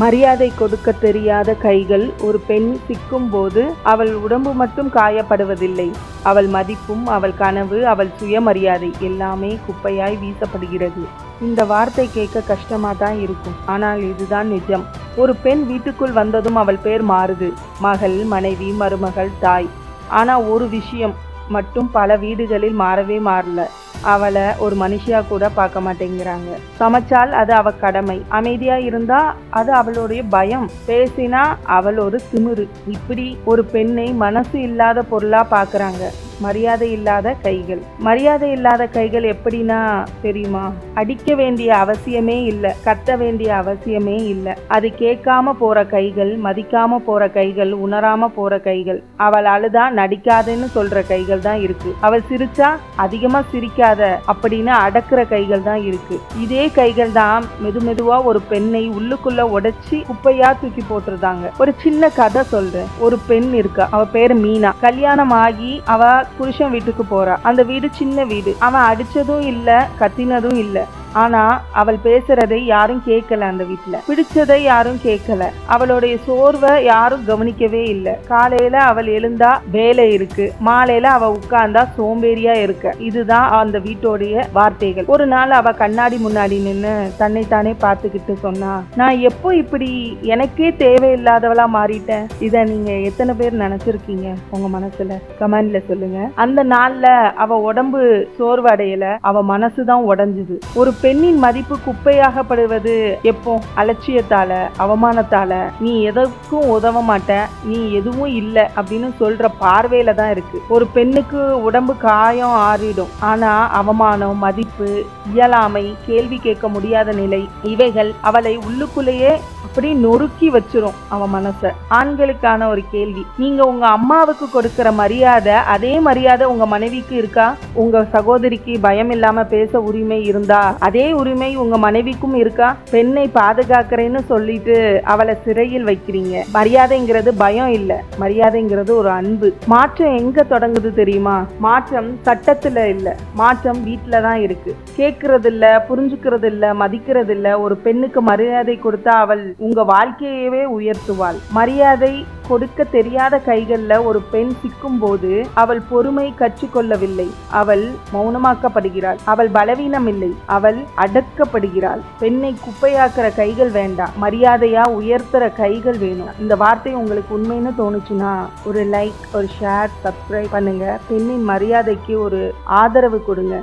மரியாதை கொடுக்க தெரியாத கைகள். ஒரு பெண் சிக்கும் போது அவள் உடம்பு மட்டும் காயப்படுவதில்லை, அவள் மதிப்பும், அவள் கனவு, அவள் சுயமரியாதை எல்லாமே குப்பையாய் வீசப்படுகிறது. இந்த வார்த்தை கேட்க கஷ்டமா தான் இருக்கும், ஆனால் இதுதான் நிஜம். ஒரு பெண் வீட்டுக்குள் வந்ததும் அவள் பேர் மாறுது. மகள், மனைவி, மருமகள், தாய். ஆனா ஒரு விஷயம் மட்டும் பல வீடுகளில் மாறவே மாறல. அவளை ஒரு மனுஷியா கூட பார்க்க மாட்டேங்கிறாங்க. சமைச்சால் அது அவ கடமை, அமைதியா இருந்தா அது அவளுடைய பயம், பேசினா அவள் ஒரு திமிரு. இப்படி ஒரு பெண்ணை மனசு இல்லாத பொருளா பார்க்கறாங்க. மரியாதை இல்லாத கைகள். மரியாதை இல்லாத கைகள் எப்படின்னா தெரியுமா? அடிக்க வேண்டிய அவசியமே இல்லை, கத்த வேண்டிய அவசியமே இல்லை. அது கேட்காம போற கைகள், மதிக்காம போற கைகள், உணராம போற கைகள். அவள் அழுதா நடிக்காதன்னு சொல்ற கைகள் தான் இருக்கு. அவள் சிரிச்சா அதிகமா சிரிக்காத அப்படின்னு அடக்குற கைகள் தான் இருக்கு. இதே கைகள் தான் மெதுவா ஒரு பெண்ணை உள்ளுக்குள்ள உடைச்சி குப்பையா தூக்கி போட்டுருந்தாங்க. ஒரு சின்ன கதை சொல்றேன். ஒரு பெண் இருக்கா, அவ பேரு மீனா. கல்யாணம் ஆகி அவ புருஷன் வீட்டுக்கு போறா. அந்த வீடு சின்ன வீடு. அவன் அடிச்சதும் இல்ல, கத்தினதும் இல்ல. ஆனா அவள் பேசுறதை யாரும் கேட்கல. அந்த வீட்டுல பிடிச்சதை யாரும் கேட்கல. அவளுடைய சோர்வை யாரும் கவனிக்கவே இல்லை. காலையில அவள் எழுந்தா வேலை இருக்கு, மாலையில அவ உட்கார்ந்தா சோம்பேறியா இருக்க. இதுதான் அந்த வீட்டோடைய வார்த்தைகள். ஒரு நாள் அவ கண்ணாடி முன்னாடி நின்று தன்னை தானே பார்த்துக்கிட்டு சொன்னா, நான் எப்போ இப்படி எனக்கே தேவையில்லாதவளா மாறிட்டேன். இத நீங்க எத்தனை பேர் நினைச்சிருக்கீங்க உங்க மனசுல? கமெண்ட்ல சொல்லுங்க. அந்த நாள்ல அவ உடம்பு சோர்வு அடையல, அவ மனசுதான் உடைஞ்சுது. ஒரு பெண்ணின் மதிப்பு குப்பையாகப்படுவது எப்போ? அலட்சியத்தால, அவமானத்தால. நீ எதற்கும் உதவ மாட்ட, நீ எதுவும் இல்லை அப்படின்னு சொல்ற பார்வையில தான் இருக்கு. ஒரு பெண்ணுக்கு உடம்பு காயம் ஆறிடும், ஆனா அவமானம், மதிப்பு, இயலாமை, கேள்வி கேட்க முடியாத நிலை, இவைகள் அவளை உள்ளுக்குள்ளேயே அப்படி நொறுக்கி வச்சிரும் அவ மனச. ஆண்களுக்கான ஒரு கேள்வி, நீங்க உங்க அம்மாவுக்கு கொடுக்கிற மரியாதை அதே மரியாதை உங்க மனைவிக்கு இருக்கா? உங்க சகோதரிக்கு பயம் இல்லாம பேச உரிமை இருந்தா அதே உரிமை உங்க மனைவிக்கும் இருக்கா? பெண்ணை பாதுகாக்கிறேன்னு சொல்லிட்டு அவளை சிறையில் வைக்கிறீங்க. மரியாதைங்கிறது பயம் இல்ல, மரியாதைங்கிறது ஒரு அன்பு. மாற்றம் எங்க தொடங்குது தெரியுமா? மாற்றம் சட்டத்துல இல்ல, மாற்றம் வீட்டுல தான் இருக்கு. கேட்கறது இல்ல, புரிஞ்சுக்கிறது இல்ல, மதிக்கிறது இல்ல. ஒரு பெண்ணுக்கு மரியாதை கொடுத்தா அவள் உங்க வாழ்க்கையவே உயர்த்துவாள். மரியாதை கொடுக்க தெரியாத கைகள்ல ஒரு பெண் சிக்கும் போது அவள் பொறுமை கற்றுக்கொள்ளவில்லை, அவள் மௌனமாக்கப்படுகிறாள். அவள் பலவீனம் இல்லை, அவள் அடக்கப்படுகிறாள். பெண்ணை குப்பையாக்குற கைகள் வேண்டாம், மரியாதையா உயர்த்துற கைகள் வேணும். இந்த வார்த்தை உங்களுக்கு உண்மைன்னு தோணுச்சுன்னா ஒரு லைக், ஒரு ஷேர், சப்ஸ்கிரைப் பண்ணுங்க. பெண்ணின் மரியாதைக்கு ஒரு ஆதரவு கொடுங்க.